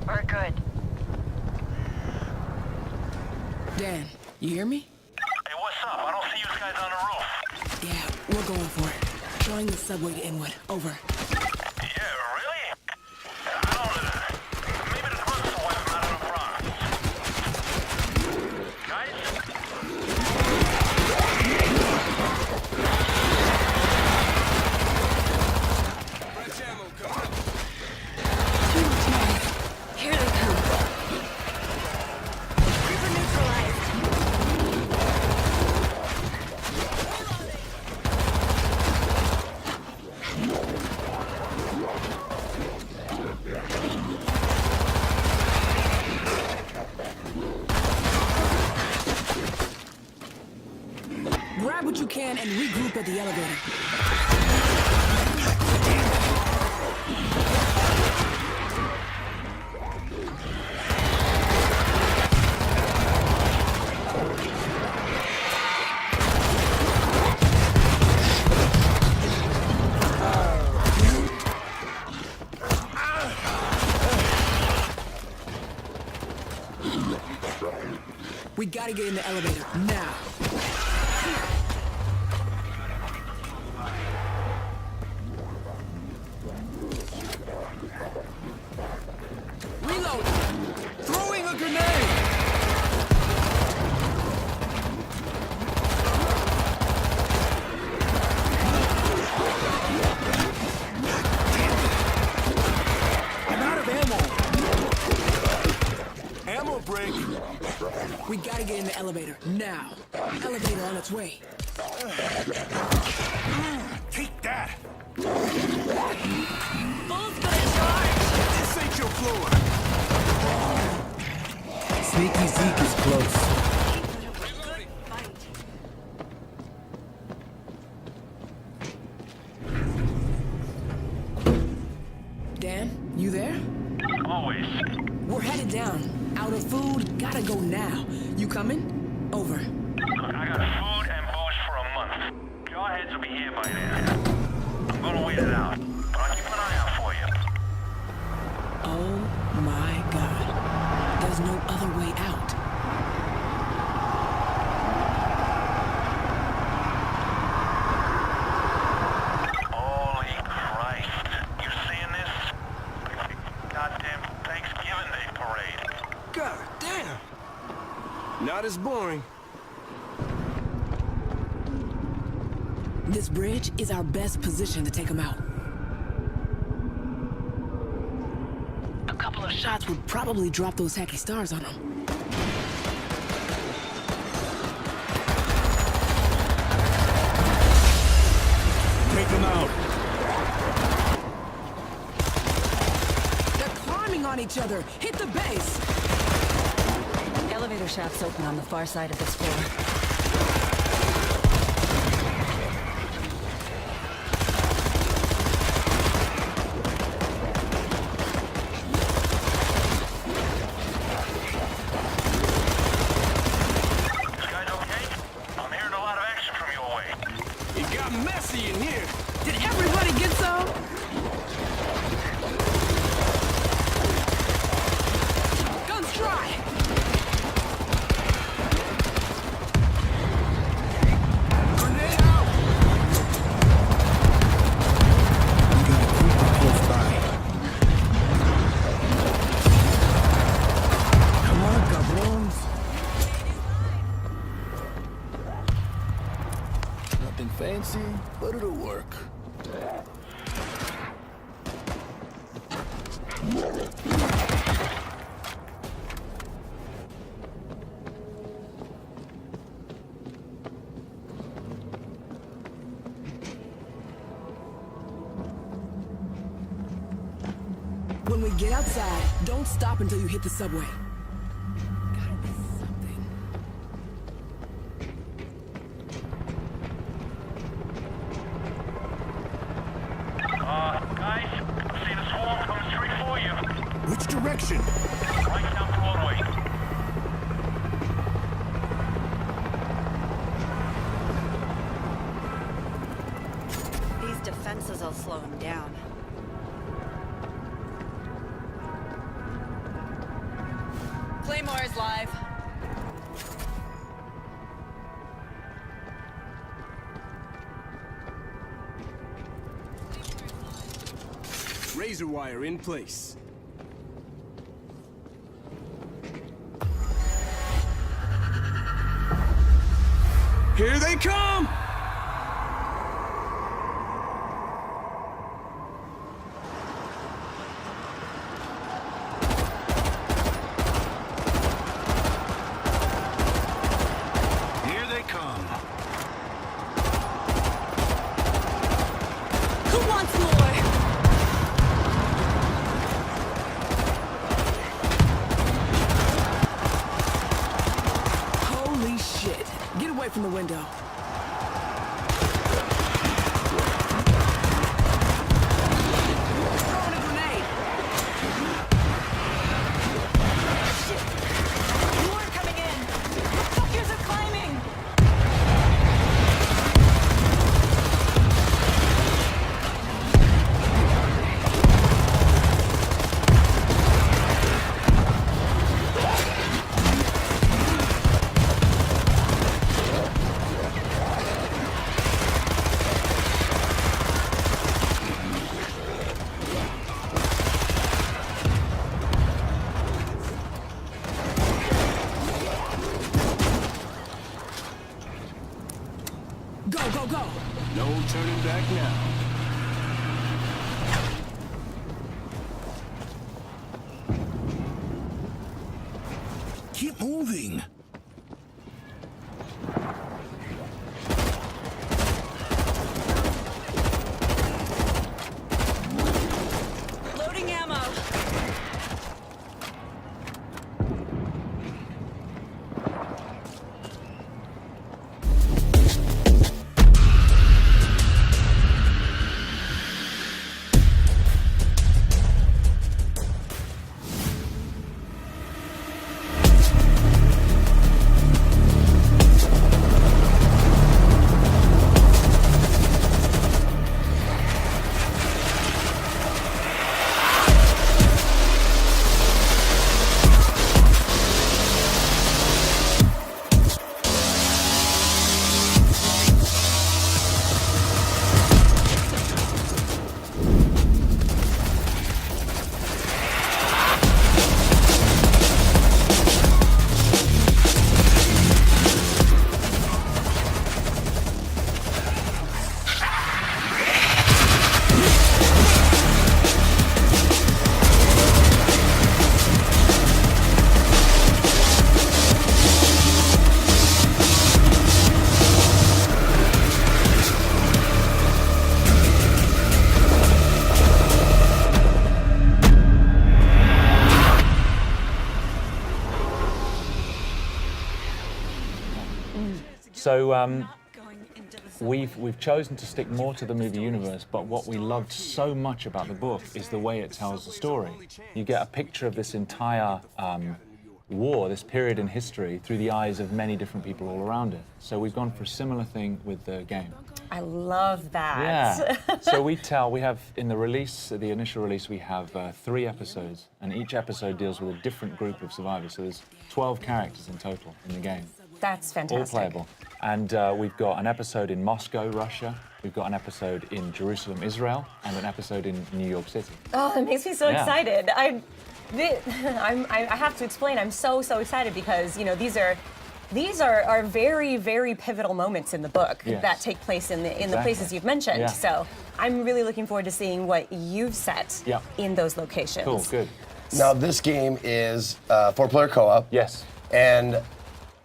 We're good. Dan, you hear me? Hey, what's up? I don't see you guys on the roof. Yeah, we're going for it. Drawing the subway to inward. Over. Yeah, really? I don't maybe the drugs will wipe them out of the Bronx. Guys? Fresh ammo coming up. Too much noise. Here they come. Creeper neutralized. Grab what you can and regroup at the elevator. We gotta get in the elevator, now. Reload! Throwing a grenade! I'm out of ammo! Ammo break! We gotta get in the elevator, now. Elevator on its way. Take that! Bull's gonna charge! This ain't your floor! Sneaky Zeke is close. Good fight. Dan, you there? Always. We're headed down. Out of food, gotta go now. You coming? Over. Look, I got food and booze for a month. Jawheads will be here by then. I'm gonna wait it out, but I'll keep an eye out for you. Oh my God. There's no other way out. Holy Christ. You seeing this? Goddamn Thanksgiving Day parade. God damn! Not as boring. This bridge is our best position to take them out. A couple of shots would probably drop those hacky stars on them. Take them out. They're climbing on each other. Hit the base. Elevator shaft's open on the far side of this floor. You guys okay? I'm hearing a lot of action from your way. It got messy in here. Did everybody get some? Guns dry. Grenade out! We got a creeper close by. Come on, cabrones. Nothing fancy, but it'll work. When we get outside, don't stop until you hit the subway. Gotta be something. Guys, see the swarm coming straight for you. Which direction? Right down Broadway. These defenses will slow him down. Claymore is live. Razor wire in place. Here they come! Here they come. Who wants more? Holy shit. Get away from the window. Throwing a grenade. More coming in. Fuckers are climbing. Go, go, go. No turning back now. Keep moving. Loading ammo. So Not going into the sun. we've chosen to stick more to the movie universe, but what we loved so much about the book is the way it tells the story. You get a picture of this entire war, this period in history, through the eyes of many different people all around it. So we've gone for a similar thing with the game. I love that. Yeah. So we have in the release, the initial release, we have 3 episodes, and each episode deals with a different group of survivors. So there's 12 characters in total in the game. That's All fantastic. playable. And we've got an episode in Moscow, Russia. We've got an episode in Jerusalem, Israel, and an episode in New York City. Oh, that makes me so Yeah. excited. I have to explain. I'm so excited because these are very, very pivotal moments in the book Yes. that take place in the Exactly. places you've mentioned. Yeah. So I'm really looking forward to seeing what you've set Yeah. in those locations. Cool, good. Now, this game is 4-player co-op. Yes. And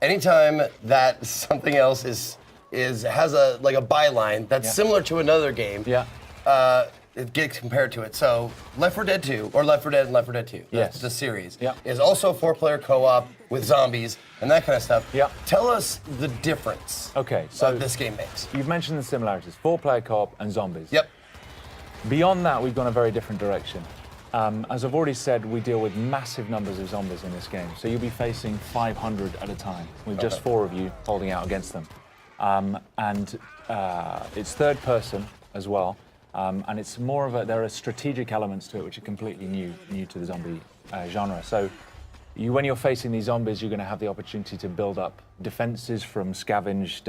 anytime that something else has a byline that's Yeah. similar to another game, Yeah. it gets compared to it. So Left 4 Dead 2, or Left 4 Dead and Left 4 Dead 2, Yes. the series, Yeah. is also 4-player co-op with zombies and that kind of stuff. Yeah. Tell us the difference Okay, so this game makes. you've mentioned the similarities, 4-player co-op and zombies. Yep. Beyond that, we've gone a very different direction. As I've already said, we deal with massive numbers of zombies in this game. So you'll be facing 500 at a time, with just 4 of you holding out against them. It's third person as well. And it's more of there are strategic elements to it which are completely new to the zombie genre. So when you're facing these zombies, you're going to have the opportunity to build up defenses from scavenged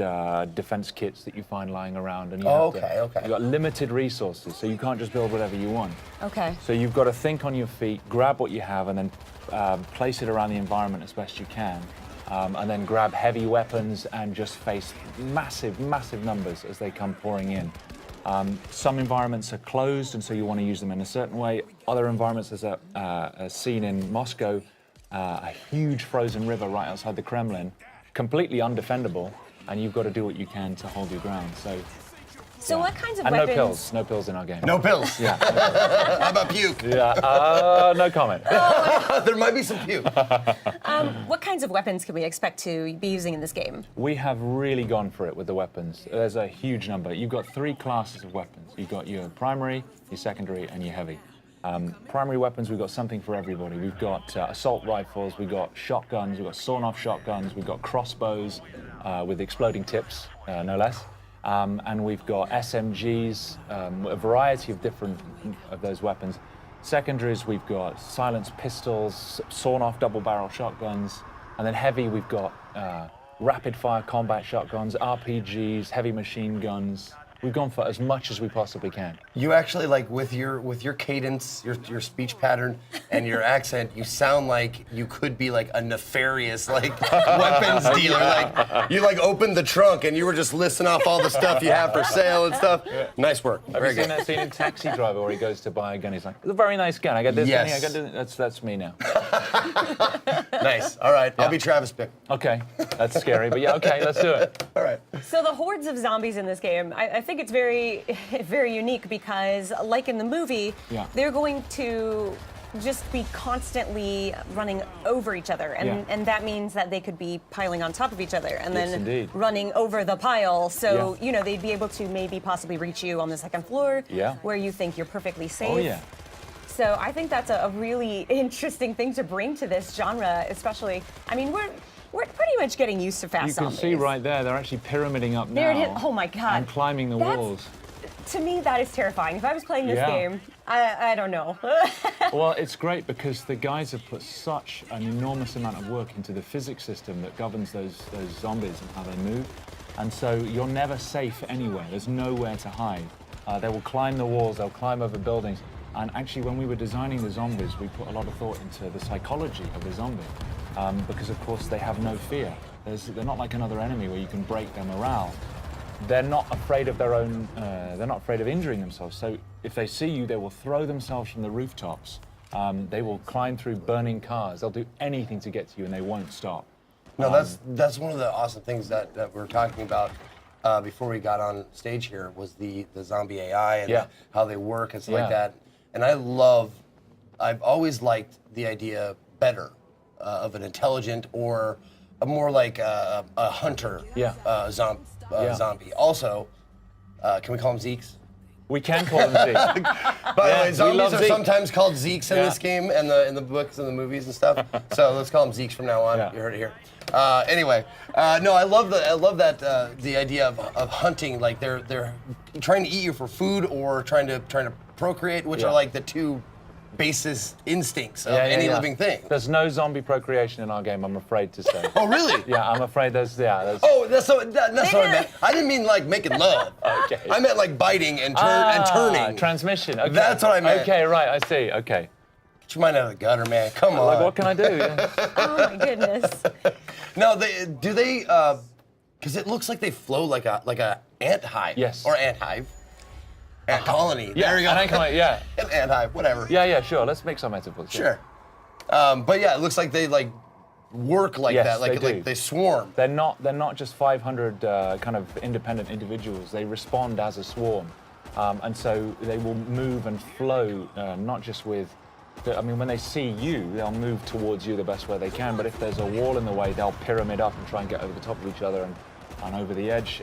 defense kits that you find lying around. And you've got limited resources, so you can't just build whatever you want. Okay. So you've got to think on your feet, grab what you have, and then place it around the environment as best you can. And then grab heavy weapons and just face massive, massive numbers as they come pouring in. Some environments are closed, and so you want to use them in a certain way. Other environments, there's a scene in Moscow, a huge frozen river right outside the Kremlin, completely undefendable, and you've got to do what you can to hold your ground. So what kinds of and weapons? no pills in our game. No pills. Yeah. How about puke? Yeah. No comment. There might be some puke. What kinds of weapons can we expect to be using in this game? We have really gone for it with the weapons. There's a huge number. You've got 3 classes of weapons. You've got your primary, your secondary, and your heavy. Primary weapons, we've got something for everybody. We've got assault rifles, we've got shotguns, we've got sawn-off shotguns, we've got crossbows with exploding tips, no less. And we've got SMGs, a variety of different of those weapons. Secondaries, we've got silenced pistols, sawn-off double-barrel shotguns, and then heavy, we've got rapid-fire combat shotguns, RPGs, heavy machine guns. We've gone for as much as we possibly can. You actually, like, with your cadence, your speech pattern, and your accent, you sound like you could be like a nefarious, like, weapons dealer. Like, you like opened the trunk and you were just listing off all the stuff you have for sale and stuff. Yeah. Nice work. Have you seen that scene in Taxi Driver where he goes to buy a gun? He's like, "It's a very nice gun. I got this gun. I got this." That's me now. Nice. All right. I'll be Travis Bick. Okay. That's scary, but yeah. Okay. Let's do it. All right. So the hordes of zombies in this game, I think it's very, very unique because, like in the movie, they're going to just be constantly running over each other, and that means that they could be piling on top of each other and then running over the pile. So you know they'd be able to maybe possibly reach you on the second floor, where you think you're perfectly safe. Oh yeah. So I think that's a really interesting thing to bring to this genre, especially. I mean, we're pretty much getting used to fast zombies. You can see right there, they're actually pyramiding up there now. Oh my God. And climbing the walls. To me, that is terrifying. If I was playing this game, I don't know. Well, it's great because the guys have put such an enormous amount of work into the physics system that governs those zombies and how they move. And so you're never safe anywhere. There's nowhere to hide. They will climb the walls, they'll climb over buildings. And actually, when we were designing the zombies, we put a lot of thought into the psychology of the zombie. Because, of course, they have no fear. They're not like another enemy where you can break their morale. They're not afraid of their own, they're not afraid of injuring themselves. So if they see you, they will throw themselves from the rooftops. They will climb through burning cars. They'll do anything to get to you, and they won't stop. No, that's one of the awesome things that we were talking about before we got on stage here was the zombie AI and how they work and stuff like that. And I've always liked the idea better of an intelligent or a more like a hunter zombie. Also, can we call them Zeeks? We can call them Zeeks. By the way, zombies are sometimes called Zeeks in this game and in the books and the movies and stuff. So let's call them Zeeks from now on. You heard it here. Anyway, no, I love that the idea of hunting. Like they're trying to eat you for food or trying to procreate, which are like the two basis instincts of any living thing. There's no zombie procreation in our game, I'm afraid to say. Oh, really? Yeah, I'm afraid there's. Oh, that's what I meant. I didn't mean like making love. Okay. I meant like biting and turning. Transmission. Okay. That's what I meant. Okay, right. I see. Okay. Get your mind out of the gutter, man. Come on. Like, what can I do? Oh my goodness. No, do they? Because it looks like they flow like a ant hive. Yes. Or ant hive. Ant colony. Yeah, there you go. An ant colony. Yeah. An ant hive. Whatever. Yeah. Sure. Let's make some metaphors. Sure. But yeah, it looks like they like work like that. Like they swarm. They're not just 500 kind of independent individuals. They respond as a swarm, and so they will move and flow. Not just with. I mean, when they see you, they'll move towards you the best way they can. But if there's a wall in the way, they'll pyramid up and try and get over the top of each other and over the edge.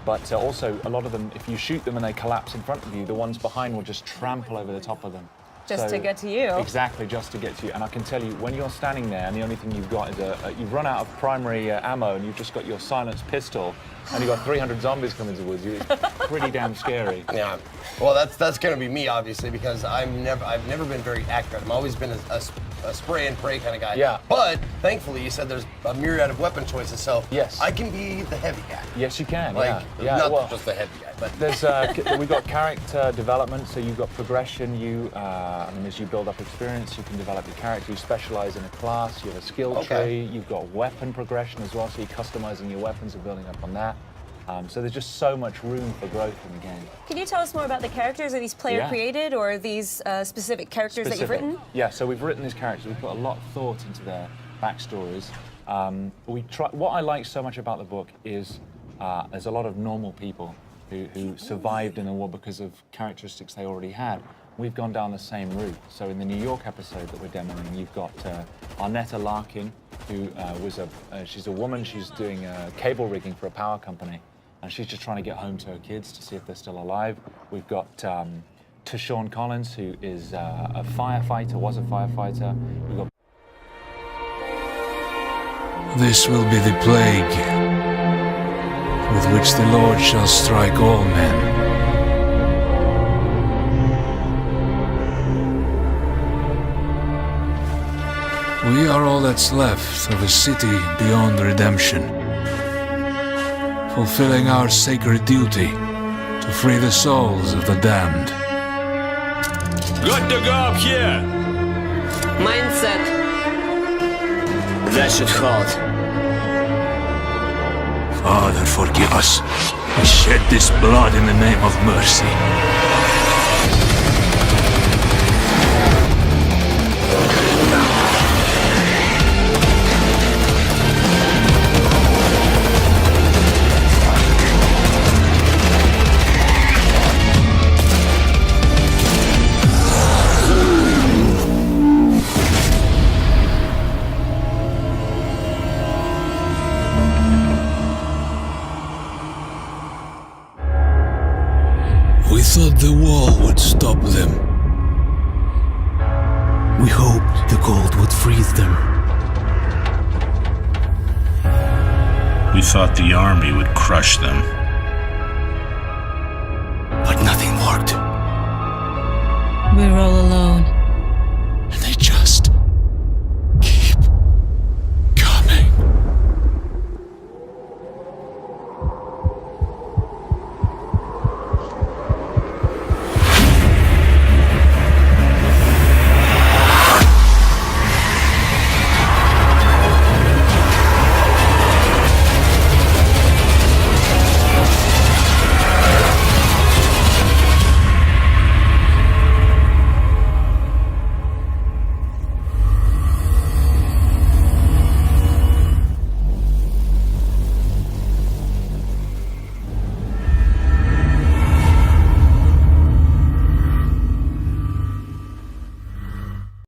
But also, a lot of them, if you shoot them and they collapse in front of you, the ones behind will just trample over the top of them. Just to get to you. Exactly, just to get to you. And I can tell you, when you're standing there and the only thing you've got is you've run out of primary ammo and you've just got your silenced pistol and you've got 300 zombies coming towards you, it's pretty damn scary. Yeah. Well, that's going to be me, obviously, because I've never been very accurate. I've always been a spray and pray kind of guy. Yeah. But thankfully, you said there's a myriad of weapon choices, so yes, I can be the heavy guy. Yes, you can. Like, yeah. not just the heavy guy, but there's we've got character development, so you've got progression. I mean, as you build up experience, you can develop your character. You specialize in a class. You have a skill tree. You've got weapon progression as well, so you're customizing your weapons and building up on that. So there's just so much room for growth in the game. Can you tell us more about the characters? Are these player created, or are these specific characters that you've written? Yeah, so we've written these characters. We've put a lot of thought into their backstories. What I like so much about the book is there's a lot of normal people who survived in the war because of characteristics they already had. We've gone down the same route. So in the New York episode that we're demoing, you've got Arnetta Larkin, who she's a woman. She's doing cable rigging for a power company. And she's just trying to get home to her kids to see if they're still alive. We've got Tashawn Collins, who is a firefighter, was a firefighter. We've got This will be the plague with which the Lord shall strike all men. We are all that's left of a city beyond redemption, fulfilling our sacred duty to free the souls of the damned. Good to go up here! Mindset. That should hold. Father, forgive us. We shed this blood in the name of mercy. We thought the wall would stop them. We hoped the cold would freeze them. We thought the army would crush them. But nothing worked. We're all alone.